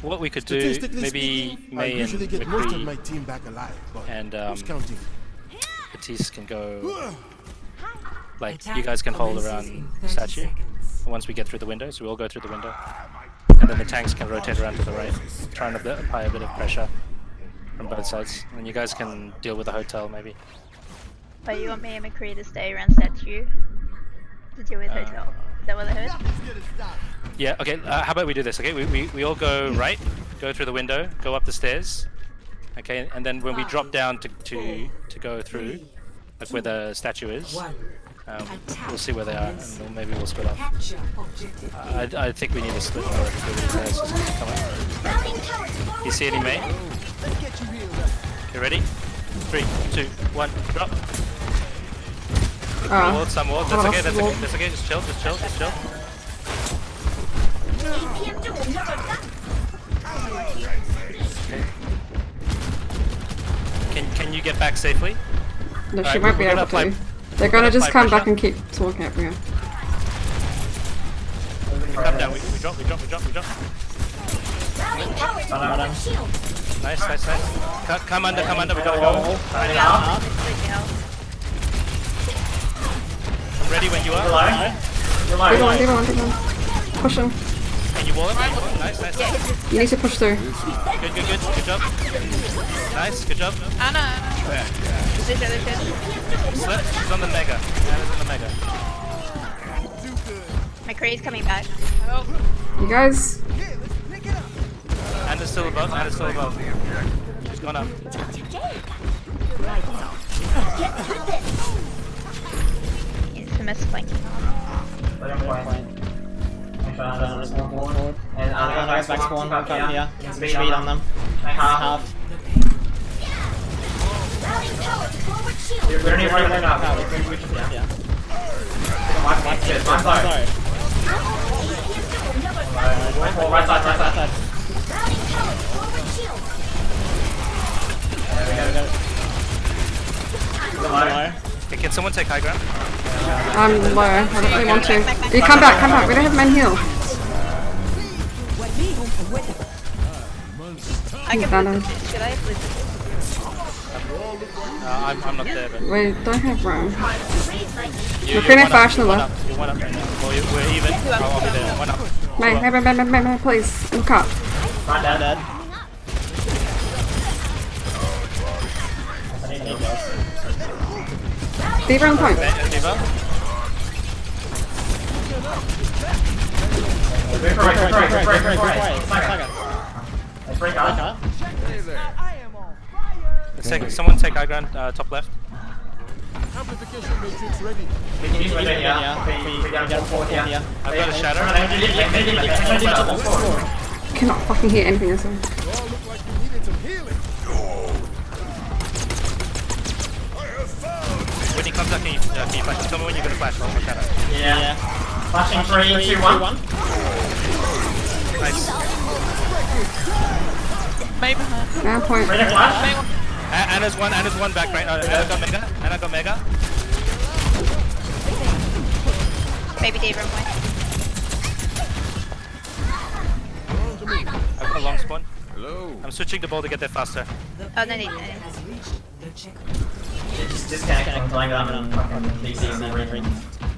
What we could do, maybe May and McCree and Batiste can go. Like, you guys can hold around the statue. Once we get through the window, so we'll go through the window. And then the tanks can rotate around to the right, trying to apply a bit of pressure from both sides. And you guys can deal with the hotel, maybe. But you want me and McCree to stay around statue to deal with hotel? Is that what I heard? Yeah, okay, how about we do this, okay? We all go right, go through the window, go up the stairs, okay? And then when we drop down to go through, like where the statue is, we'll see where they are, and then maybe we'll split up. I think we need to split more if everybody says come on. You see any May? Okay, ready? 3, 2, 1, drop. Some wall, that's okay, that's okay, just chill. Okay. Can you get back safely? No, she might be able to. They're gonna just come back and keep talking at me. Come down, we drop. Nice. Come under, we gotta go. I'm ready when you are. Take one. Push him. Can you wall it? Nice. You need to push through. Good job. Nice, good job. Anna! She's on the mega. Anna's on the mega. McCree's coming back. You guys? Anna's still above. She's gone up. Infamous flanking. And guys back spawn, come here. Speed on them. Half. We're near right now. Yeah. Right side. Okay, can someone take high ground? I'm low. I don't really want to. You come back. We don't have men heal. I can blizzard. Should I blizzard? I'm not there, but... We don't have room. You're gonna flash the left. You're one up right now. Well, we're even. I'll be there. One up. May, please. Look up. Dead. D.Va on point. D.Va. Someone take high ground, top left. Amplification matrix ready. I've got a shatter. Cannot fucking hear anything this one. When he comes up, can you flash? Tell me when you're gonna flash. I'll shatter. Yeah. Flashing 3, 2, 1. Nice. Maybe. Now point. Anna's one back right now. Anna got mega. Maybe D.Va on point. I've got a long spawn. Hello. I'm switching the ball to get there faster. Oh, no need. Just disconnect and flying down on fucking DC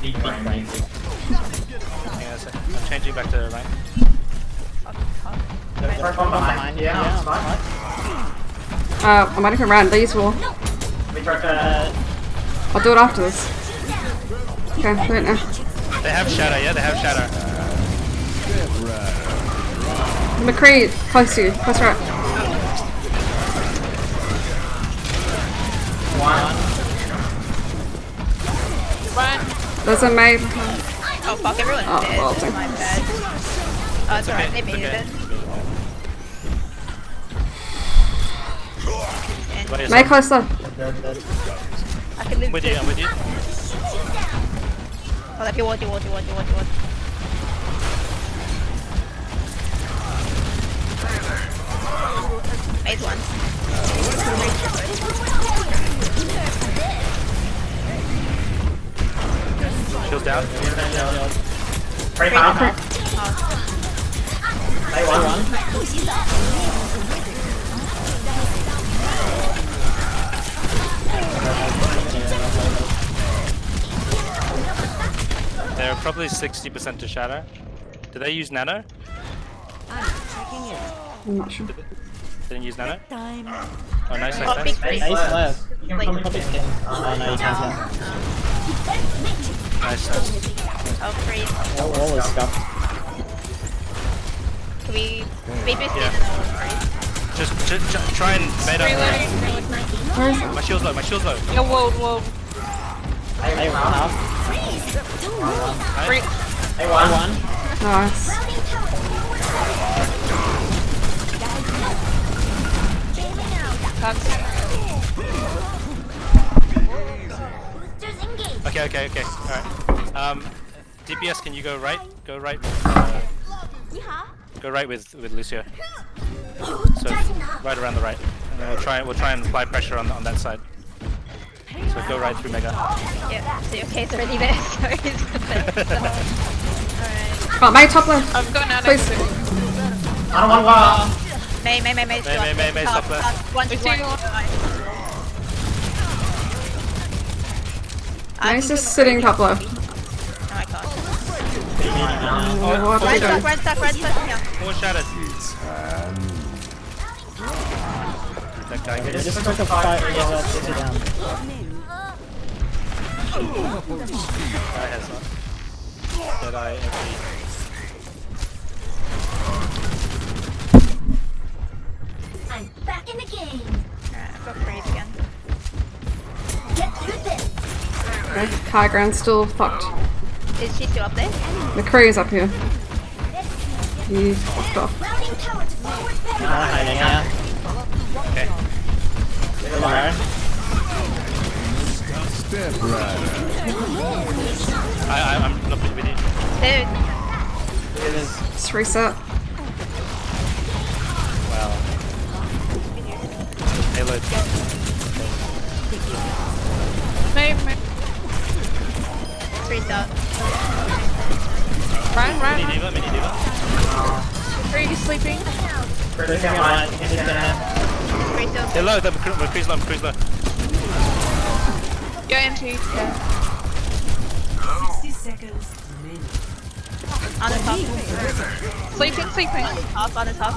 deep brain. Hang on a sec. I'm changing back to the line. First one behind. Yeah, fine. I'm waiting for round. They use wall. I'll do it after this. Okay, wait now. They have shatter, yeah? They have shatter. McCree, close to you. Close right. Run! There's a May. Oh fuck, everyone's dead. Well, That's my bad. Oh, it's alright, they made it. May close left. I can live I'm with you. Oh, that'd be ward. Made one. Shields down. Break half. Play one. They're probably 60% to shadow. Do they use nano? I'm not sure. Didn't use nano? Time. Oh, nice, Oh, nice, big nice. freeze. You can probably skin. Oh no, you can't. Nice, nice. Oh, freeze. Wall is scuffed. Can we maybe stay Yeah. in the freeze? Just try and bait up. Where is it? My shield's low, my shield's low. Yo, whoa. Hey, one half. Nice. Hey, one. Nice. Okay. Alright. DPS, can you go right? Go right. Go right with Lucio. So right around the right. And then we'll try and apply pressure on that side. So go right through Mega. Yeah, so okay, it's already there, so it's there. Alright. Oh, May top left. I'm going out. Please. I don't want wall. May, stop there. One, It's one. you. May's just sitting top left. Oh my god. Oh, what are we doing? Red stuck, yeah. Four shadows. That guy gets Just try to fight and get that city down. guy has not. That I every. I'm back in the game. Alright, I've got freeze again. Get through this. Okay, high ground's still fucked. Is she still up there? McCree's up here. He fucked off. Routing tower to forward barrier. Hiding out. Okay. Below. I'm not with you. Dude, Just reset. Wow. Halo. May. freeze out. Run. Mini diva. Are you sleeping? Break out line. Get it down. Freeze out. They're low. McCree's low. You're empty. Yeah. 60 seconds. On the top. Sleeping. On the top.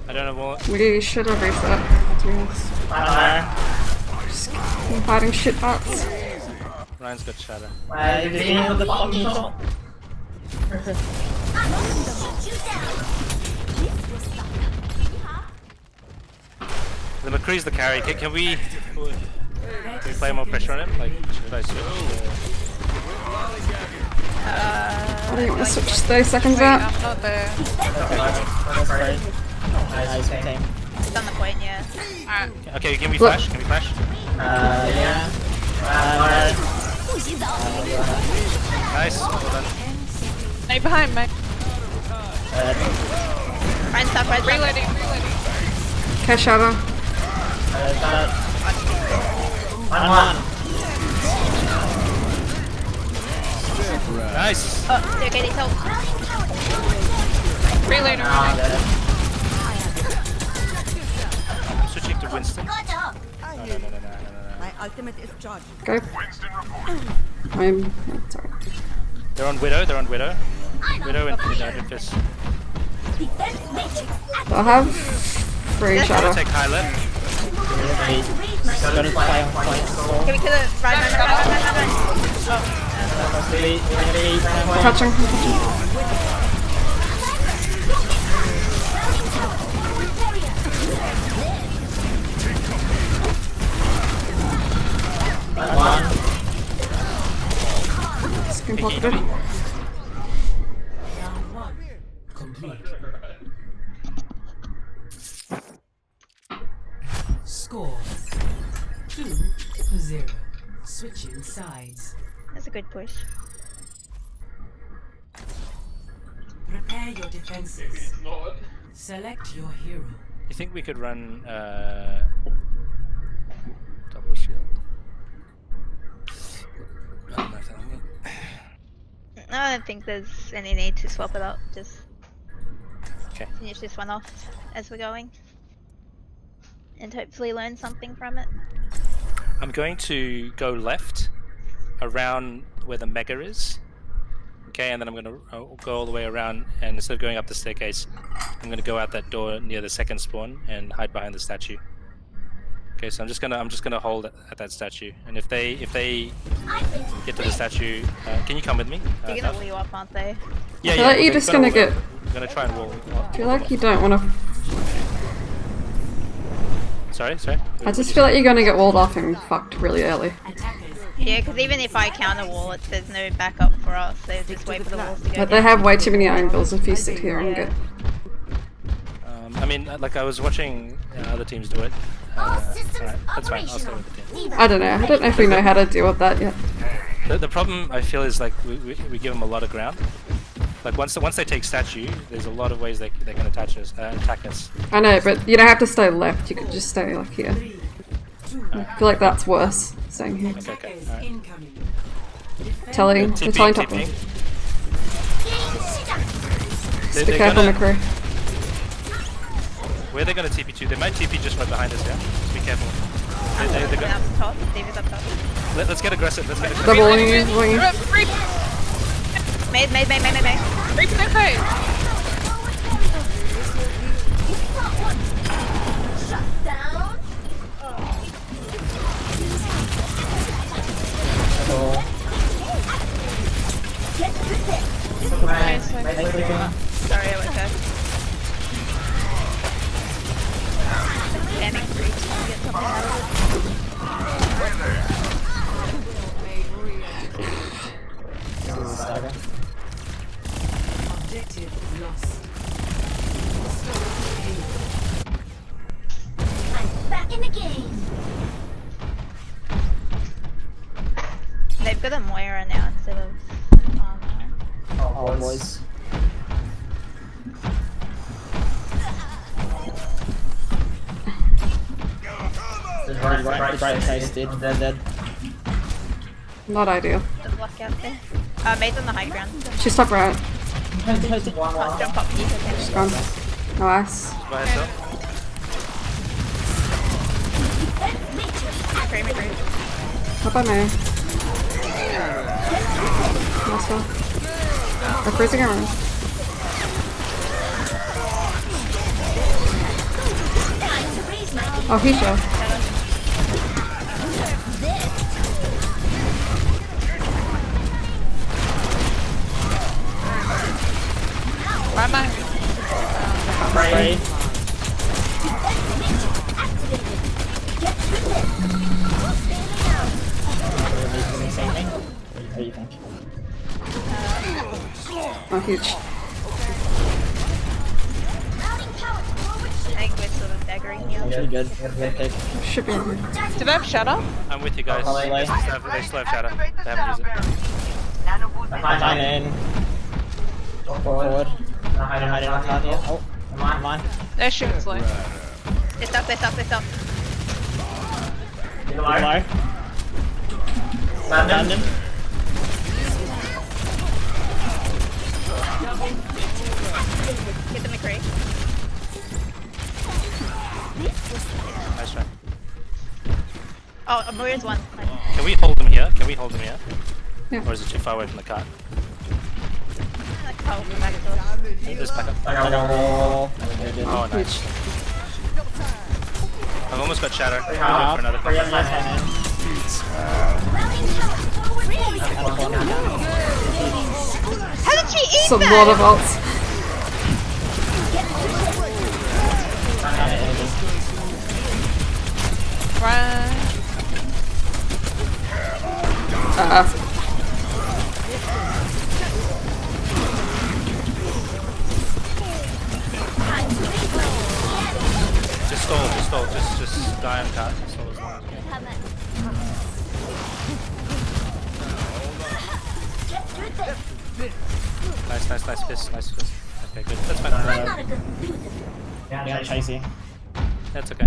I don't know what. We should have reset. To be honest. Just keep fighting shit bots. Ryan's got shadow. Did you hear the fucking shot? The McCree's the carry. Can we play more pressure on him? Like, should I switch? I think you want to switch 30 seconds out. I'm not there. Nice team. It's on the point, yeah. Alright. Okay, can we flash? Yeah. Nice. Well done. Stay behind, mate. Red stuck. Reloading. Okay, shadow. One. Nice. Oh, okay, they help. Reloading. I'm switching to Winston. No. My ultimate is charged. Go. I'm sorry. They're on Widow. Widow and Fist. Defense matrix. I'll have free shadow. Take high left. Gotta play on point. Can we kill it? Run. Touching. Skin pocketed. Score 2-0. Switching sides. That's a good push. Prepare your defenses. Select your hero. You think we could run double shield? I don't think there's any need to swap it up. Just Okay. finish this one off as we're going. And hopefully learn something from it. I'm going to go left around where the mega is. Okay, and then I'm going to go all the way around, and instead of going up the staircase, I'm going to go out that door near the second spawn and hide behind the statue. Okay, so I'm just gonna hold at that statue, and if they get to the statue, can you come with me? They're gonna wheel up, aren't they? Yeah, I feel like you're they're just gonna get. I'm gonna try and wall. I feel like you don't want to. Sorry. I just feel like you're gonna get walled off and fucked really early. Yeah, because even if I counter wall it, there's no backup for us. They just wait for the walls to go Like they down. have way too many angles if you sit here and get. I mean, like I was watching other teams do it. Alright, that's fine. I'll stay with the team. I don't know. I don't know if we know how to deal with that yet. The problem I feel is like we give them a lot of ground. Like once they take statue, there's a lot of ways they can attack us. I know, but you don't have to stay left. You could just stay like here. I feel like that's worse. Staying here. Okay. Alright. Incoming. Telling top TP. one. They're Be careful, gonna- McCree. Where they're gonna TP to? They might TP just right behind us. Yeah. Just be careful. They're Up gonna, top, David's up top. let's get aggressive. Let's get They're aggressive. bullying you. Bullying you. Reap! Made. Reap their face! Sorry, I went first. Damning free to get something out of it. Objective lost. Back in the game. They've got a Moira now instead of Oh, boys. Right face, dead. Not ideal. the block out there. Made's on the high ground. She's top right. I'll jump up here. She's gone. Nice. By herself. Frame it. How about me? Nice one. They're freezing around. Oh, he's sure. Bye-bye. Afraid. What do you think? Oh, huge. I think we're sort of daggering here. Pretty good. Good pick. Should be in here. Do they have shadow? I'm with you guys. Probably They still have shadow. They haven't used it. Behind in. Forward. Hide in on top here. Oh, come on. Their shield's low. They're stuck. Below. Stunned him. Get the McCree. Nice try. Oh, Moira's one. Nice. Can we hold them here? Yeah. Or is it too far away from the cart? Oh, back to us. Just back up. I got a roll. Oh, nice. Huge. I've almost got shatter. Pretty I'll hard. go for another Pretty couple. How did she eat It's a that? lot of ults. Run. Just stall. Just die on cart. Stall as long as you can. Nice fist. Okay, good. That's fine. Yeah, chasey. That's okay.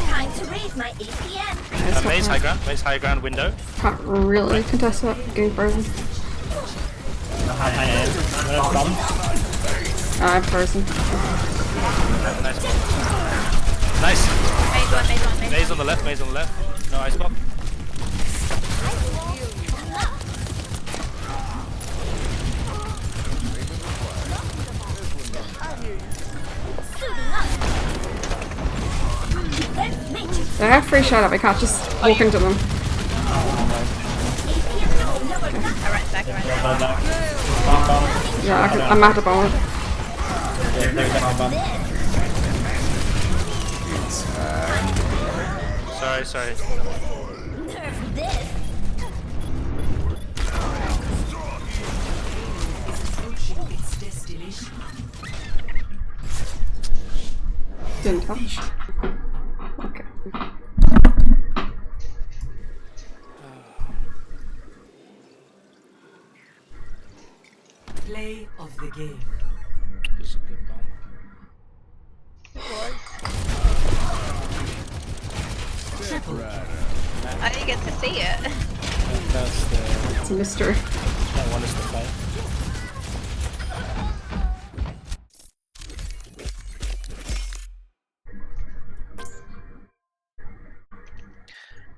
Time to raise my APM. Nice Maze high ground. Maze high ground window. Can't really contest that. Getting frozen. I'm frozen. Nice. Nice. Maze one. Maze on the left. Maze on the left. No ice block. They have free shadow, we can't just walk into them. Alright, back. Yeah, I'm at a bomb. Sorry. Approaching its destination. Didn't touch. Okay. Play of the game. This is a good bomb. I didn't get to see it. That's the. It's a mystery. That one is the fight.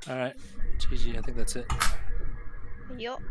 Alright, GG, I think that's it. Yup.